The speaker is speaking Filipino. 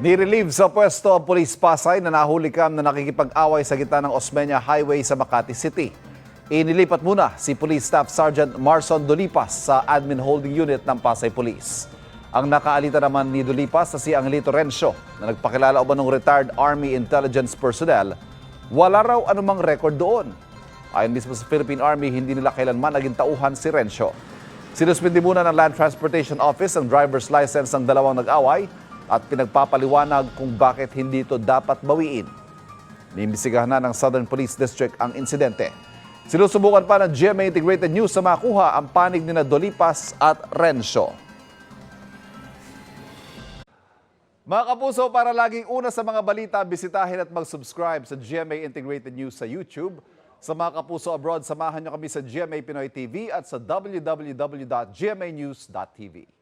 Nirelieve sa pwesto ang Police Pasay na nahuli kam na nakikipag-away sa gitna ng Osmeña Highway sa Makati City. Inilipat muna si Police Staff Sergeant Marson Dolipas sa Admin Holding Unit ng Pasay Police. Ang nakaalita naman ni Dolipas na si Angelito Rencio na nagpakilala umanong retired Army Intelligence personnel, wala raw anumang record doon. Ayon mismo sa Philippine Army, hindi nila kailanman naging tauhan si Rencio. Sinuspindi muna ng Land Transportation Office ang driver's license ng dalawang nag-away at pinagpapaliwanag kung bakit hindi ito dapat bawiin. Niimbestigahan na ng Southern Police District ang insidente. Sinusubukan pa ng GMA Integrated News sa makuha ang panig ni Dolipas at Rencio. Mga kapuso, para laging una sa mga balita, bisitahin at mag-subscribe sa GMA Integrated News sa YouTube. Sa mga kapuso abroad, samahan niyo kami sa GMA Pinoy TV at sa www.gmanews.tv.